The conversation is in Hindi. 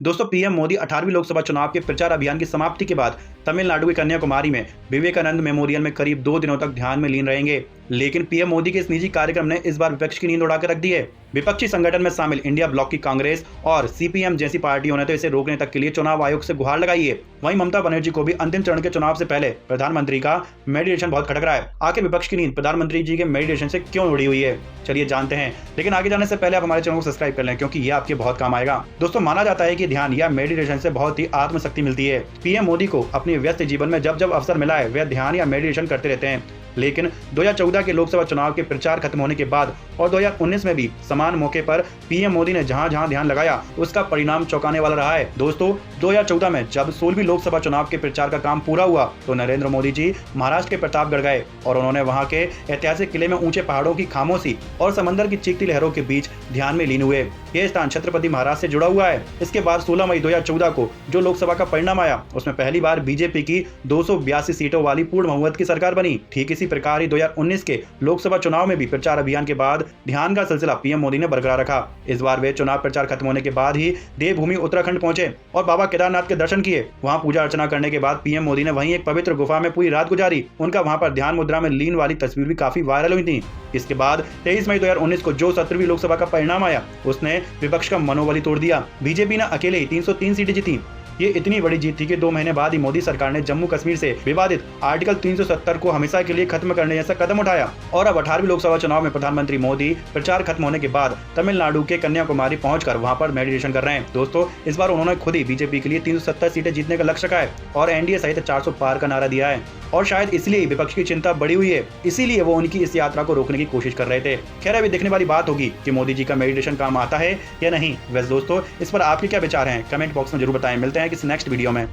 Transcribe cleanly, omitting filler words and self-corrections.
दोस्तों, पीएम मोदी 18वीं लोकसभा चुनाव के प्रचार अभियान की समाप्ति के बाद तमिलनाडु के कन्याकुमारी में विवेकानंद मेमोरियल में करीब 2 दिनों तक ध्यान में लीन रहेंगे। लेकिन पीएम मोदी के इस निजी कार्यक्रम ने इस बार विपक्ष की नींद उड़ाकर रख दी है। विपक्षी संगठन में शामिल इंडिया ब्लॉक की कांग्रेस और सीपीएम जैसी पार्टियों ने तो इसे रोकने तक के लिए चुनाव आयोग से गुहार लगाई है। वहीं ममता बनर्जी को भी अंतिम चरण के चुनाव से पहले प्रधानमंत्री का मेडिटेशन बहुत खटक रहा है। आखिर विपक्ष की नींद प्रधानमंत्री जी के मेडिटेशन से क्यों उड़ी हुई है, चलिए जानते हैं। लेकिन आगे जाने से पहले आप हमारे चैनल को सब्सक्राइब कर लें, क्योंकि ये आपके बहुत काम आएगा। दोस्तों, माना जाता है कि ध्यान या मेडिटेशन से बहुत ही आत्मशक्ति मिलती है। पीएम मोदी को अपने व्यस्त जीवन में जब जब अवसर मिला है वे ध्यान या मेडिटेशन करते रहते हैं। लेकिन 2014 के लोकसभा चुनाव के प्रचार खत्म होने के बाद और 2019 में भी समान मौके पर पीएम मोदी ने जहां ध्यान लगाया उसका परिणाम चौंकाने वाला रहा है। दोस्तों, 2014 में जब 16वीं लोकसभा चुनाव के प्रचार का काम पूरा हुआ तो नरेंद्र मोदी जी महाराष्ट्र के प्रतापगढ़ गए और उन्होंने वहां के ऐतिहासिक किले में ऊंचे पहाड़ों की खामोशी और समंदर की चीखती लहरों के बीच ध्यान में लीन हुए। यह स्थान छत्रपति महाराज से जुड़ा हुआ है। इसके बाद 16 मई 2014 को जो लोकसभा का परिणाम आया उसमें पहली बार बीजेपी की 282 सीटों वाली पूर्ण बहुमत की सरकार बनी। ठीक इसी प्रकार ही 2019 के लोकसभा चुनाव में भी प्रचार अभियान के बाद ध्यान का सिलसिला पीएम मोदी ने बरकरार रखा। इस बार वे चुनाव प्रचार खत्म होने के बाद ही देवभूमि उत्तराखंड पहुंचे और बाबा केदारनाथ के दर्शन किए। वहां पूजा अर्चना करने के बाद पीएम मोदी ने वहीं एक पवित्र गुफा में पूरी रात गुजारी। उनका वहां पर ध्यान मुद्रा में लीन वाली तस्वीर भी काफी वायरल हुई थी। इसके बाद 23 मई 2019 को जो 17वीं लोकसभा का परिणाम आया उसने विपक्ष का मनोबल ही तोड़ दिया। बीजेपी ने अकेले ही 303 सीटें जीती। ये इतनी बड़ी जीत थी कि 2 महीने बाद ही मोदी सरकार ने जम्मू कश्मीर से विवादित आर्टिकल 370 को हमेशा के लिए खत्म करने जैसा कदम उठाया। और अब 18वीं लोकसभा चुनाव में प्रधानमंत्री मोदी प्रचार खत्म होने के बाद तमिलनाडु के कन्याकुमारी पहुंचकर वहां पर मेडिटेशन कर रहे हैं। दोस्तों, इस बार उन्होंने खुद ही बीजेपी के लिए 370 सीटें जीतने का लक्ष्य रखा है और एनडीए सहित 400 पार का नारा दिया है। और शायद इसलिए विपक्ष की चिंता बढ़ी हुई है, इसीलिए वो उनकी इस यात्रा को रोकने की कोशिश कर रहे थे। खैर, अभी देखने वाली बात होगी कि मोदी जी का मेडिटेशन काम आता है या नहीं। वैसे दोस्तों, इस पर आपके क्या विचार हैं, कमेंट बॉक्स में जरूर बताएं। मिलते हैं किसी नेक्स्ट वीडियो में।